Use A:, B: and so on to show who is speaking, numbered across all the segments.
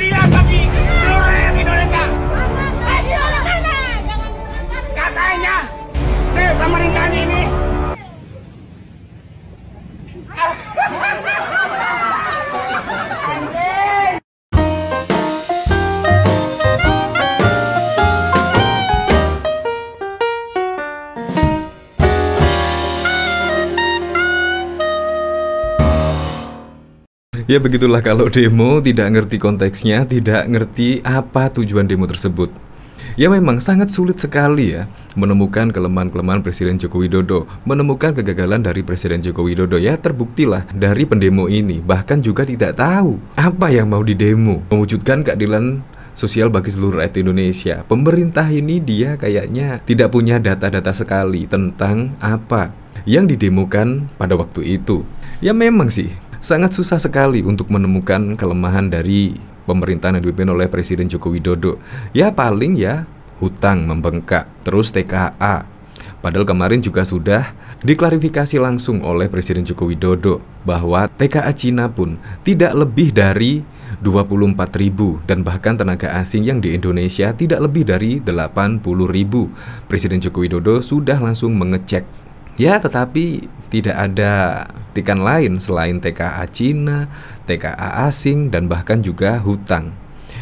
A: keadilan bagi seluruh rakyat Indonesia. Katanya, pemerintahan ini
B: ya begitulah kalau demo tidak ngerti konteksnya, tidak ngerti apa tujuan demo tersebut. Ya memang sangat sulit sekali ya menemukan kelemahan-kelemahan Presiden Joko Widodo, menemukan kegagalan dari Presiden Joko Widodo. Ya terbuktilah dari pendemo ini, bahkan juga tidak tahu apa yang mau didemo, mewujudkan keadilan sosial bagi seluruh rakyat Indonesia. Pemerintah ini dia kayaknya tidak punya data-data sekali tentang apa yang didemokan pada waktu itu. Ya memang sih sangat susah sekali untuk menemukan kelemahan dari pemerintahan yang dipimpin oleh Presiden Joko Widodo. Ya paling ya hutang membengkak, terus TKA. Padahal kemarin juga sudah diklarifikasi langsung oleh Presiden Joko Widodo bahwa TKA Cina pun tidak lebih dari 24.000 dan bahkan tenaga asing yang di Indonesia tidak lebih dari 80.000. Presiden Joko Widodo sudah langsung mengecek. Ya tetapi tidak ada tikan lain selain TKA Cina, TKA asing, dan bahkan juga hutang.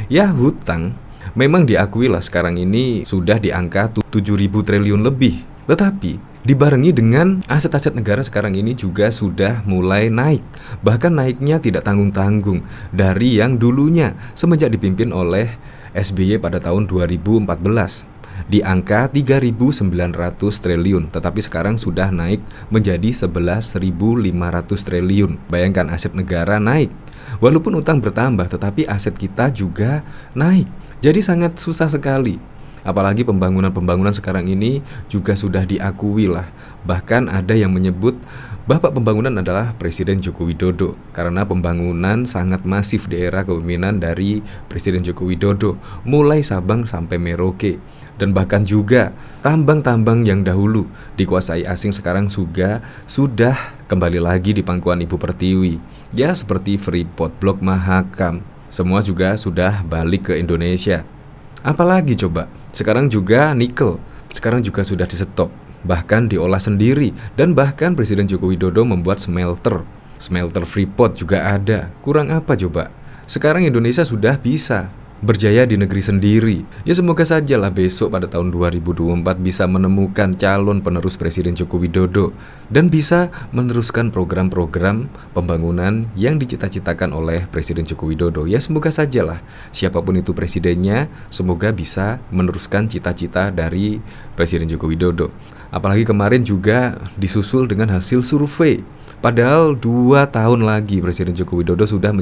B: Ya hutang memang diakui lah sekarang ini sudah di angka 7.000 triliun lebih. Tetapi dibarengi dengan aset-aset negara sekarang ini juga sudah mulai naik. Bahkan naiknya tidak tanggung-tanggung dari yang dulunya semenjak dipimpin oleh SBY pada tahun 2014. Di angka 3.900 triliun, tetapi sekarang sudah naik menjadi 11.500 triliun. Bayangkan aset negara naik, walaupun utang bertambah, tetapi aset kita juga naik. Jadi sangat susah sekali. Apalagi pembangunan sekarang ini juga sudah diakui lah. Bahkan ada yang menyebut Bapak pembangunan adalah Presiden Joko Widodo, karena pembangunan sangat masif di era kepemimpinan dari Presiden Joko Widodo, mulai Sabang sampai Merauke. Dan bahkan juga tambang-tambang yang dahulu dikuasai asing sekarang juga sudah kembali lagi di pangkuan Ibu Pertiwi. Ya seperti Freeport, Blok Mahakam, semua juga sudah balik ke Indonesia. Apalagi coba, sekarang juga nikel, sekarang juga sudah di-stop, bahkan diolah sendiri. Dan bahkan Presiden Joko Widodo membuat smelter Freeport juga ada. Kurang apa coba? Sekarang Indonesia sudah bisa berjaya di negeri sendiri. Ya semoga saja lah besok pada tahun 2024 bisa menemukan calon penerus Presiden Joko Widodo dan bisa meneruskan program-program pembangunan yang dicita-citakan oleh Presiden Joko Widodo. Ya semoga saja lah siapapun itu presidennya, semoga bisa meneruskan cita-cita dari Presiden Joko Widodo. Apalagi kemarin juga disusul dengan hasil survei. Padahal 2 tahun lagi Presiden Joko Widodo sudah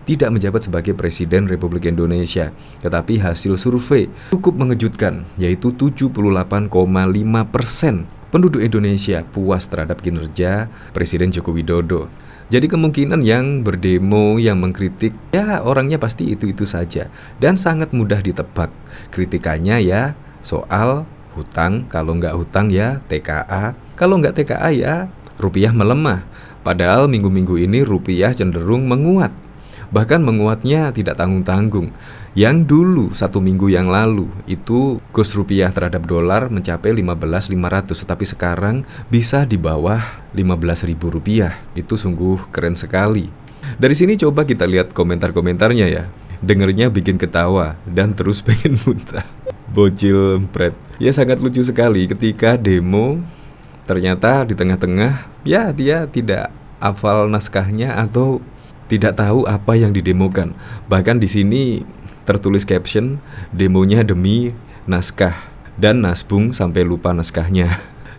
B: tidak menjabat sebagai Presiden Republik Indonesia. Tetapi hasil survei cukup mengejutkan, yaitu 78,5% penduduk Indonesia puas terhadap kinerja Presiden Joko Widodo. Jadi kemungkinan yang berdemo, yang mengkritik, ya orangnya pasti itu-itu saja. Dan sangat mudah ditebak. Kritikannya ya soal hutang, kalau nggak hutang ya TKA, kalau nggak TKA ya rupiah melemah. Padahal minggu-minggu ini rupiah cenderung menguat. Bahkan menguatnya tidak tanggung-tanggung. Yang dulu 1 minggu yang lalu itu kurs rupiah terhadap dolar mencapai 15.500, tetapi sekarang bisa di bawah 15.000 rupiah. Itu sungguh keren sekali. Dari sini coba kita lihat komentar-komentarnya ya. Dengernya bikin ketawa dan terus pengen muntah. Bocil empret. Ya sangat lucu sekali ketika demo. Ternyata di tengah-tengah ya dia tidak hafal naskahnya atau tidak tahu apa yang didemokan. Bahkan di sini tertulis caption, demonya demi naskah, dan nasbung sampai lupa naskahnya.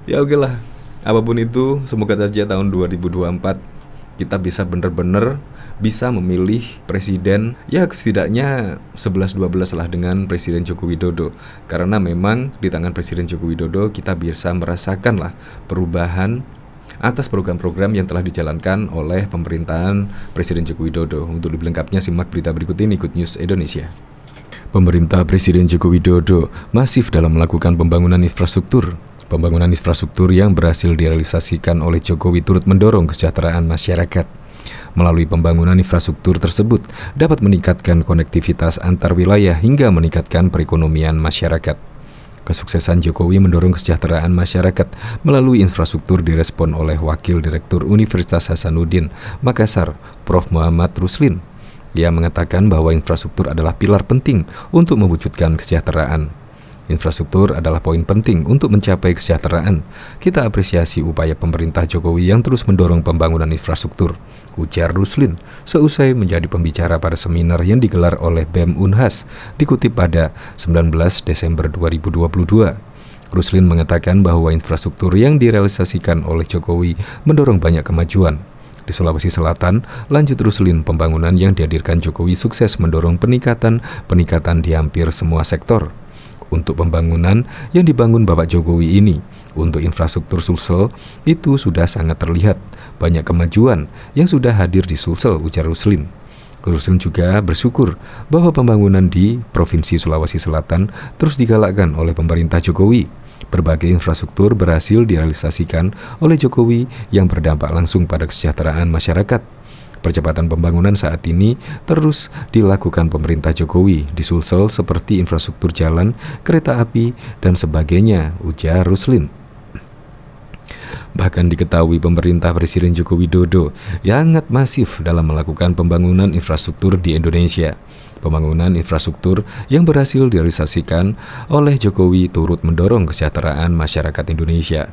B: Ya oke lah, apapun itu semoga saja tahun 2024 kita bisa benar-benar bisa memilih presiden, ya setidaknya 11-12 lah dengan Presiden Joko Widodo. Karena memang di tangan Presiden Joko Widodo kita bisa merasakan lah perubahan atas program-program yang telah dijalankan oleh pemerintahan Presiden Joko Widodo. Untuk lebih lengkapnya simak berita berikut ini, Good News Indonesia. Pemerintah Presiden Joko Widodo masif dalam melakukan pembangunan infrastruktur. Pembangunan infrastruktur yang berhasil direalisasikan oleh Jokowi turut mendorong kesejahteraan masyarakat. Melalui pembangunan infrastruktur tersebut dapat meningkatkan konektivitas antar wilayah hingga meningkatkan perekonomian masyarakat. Kesuksesan Jokowi mendorong kesejahteraan masyarakat melalui infrastruktur direspon oleh Wakil Direktur Universitas Hasanuddin, Makassar, Prof. Muhammad Ruslin. Ia mengatakan bahwa infrastruktur adalah pilar penting untuk mewujudkan kesejahteraan. Infrastruktur adalah poin penting untuk mencapai kesejahteraan. Kita apresiasi upaya pemerintah Jokowi yang terus mendorong pembangunan infrastruktur, ujar Ruslin seusai menjadi pembicara pada seminar yang digelar oleh BEM Unhas, dikutip pada 19 Desember 2022. Ruslin mengatakan bahwa infrastruktur yang direalisasikan oleh Jokowi mendorong banyak kemajuan. Di Sulawesi Selatan, lanjut Ruslin, pembangunan yang dihadirkan Jokowi sukses mendorong peningkatan di hampir semua sektor. Untuk pembangunan yang dibangun Bapak Jokowi ini, untuk infrastruktur Sulsel itu sudah sangat terlihat banyak kemajuan yang sudah hadir di Sulsel, ujar Ruslin. Ruslin juga bersyukur bahwa pembangunan di Provinsi Sulawesi Selatan terus digalakkan oleh pemerintah Jokowi. Berbagai infrastruktur berhasil direalisasikan oleh Jokowi yang berdampak langsung pada kesejahteraan masyarakat. Percepatan pembangunan saat ini terus dilakukan pemerintah Jokowi di Sulsel seperti infrastruktur jalan, kereta api, dan sebagainya, ujar Ruslin. Bahkan diketahui pemerintah Presiden Joko Widodo yang sangat masif dalam melakukan pembangunan infrastruktur di Indonesia. Pembangunan infrastruktur yang berhasil direalisasikan oleh Jokowi turut mendorong kesejahteraan masyarakat Indonesia.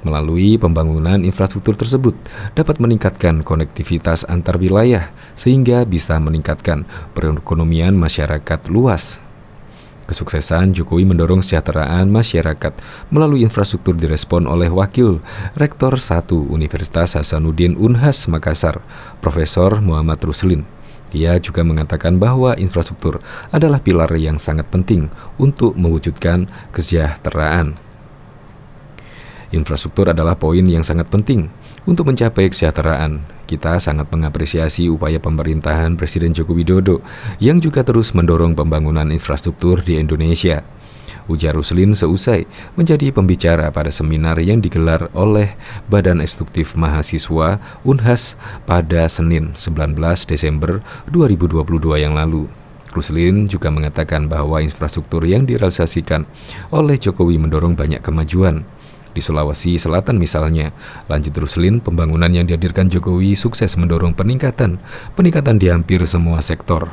B: Melalui pembangunan infrastruktur tersebut dapat meningkatkan konektivitas antar wilayah sehingga bisa meningkatkan perekonomian masyarakat luas. Kesuksesan Jokowi mendorong kesejahteraan masyarakat melalui infrastruktur direspon oleh Wakil Rektor 1 Universitas Hasanuddin Unhas Makassar, Profesor Muhammad Ruslin. Ia juga mengatakan bahwa infrastruktur adalah pilar yang sangat penting untuk mewujudkan kesejahteraan. Infrastruktur adalah poin yang sangat penting untuk mencapai kesejahteraan. Kita sangat mengapresiasi upaya pemerintahan Presiden Joko Widodo yang juga terus mendorong pembangunan infrastruktur di Indonesia, ujar Ruslin seusai menjadi pembicara pada seminar yang digelar oleh Badan Eksekutif Mahasiswa Unhas pada Senin 19 Desember 2022 yang lalu. Ruslin juga mengatakan bahwa infrastruktur yang direalisasikan oleh Jokowi mendorong banyak kemajuan. Di Sulawesi Selatan misalnya, lanjut Ruslin, pembangunan yang dihadirkan Jokowi sukses mendorong peningkatan di hampir semua sektor.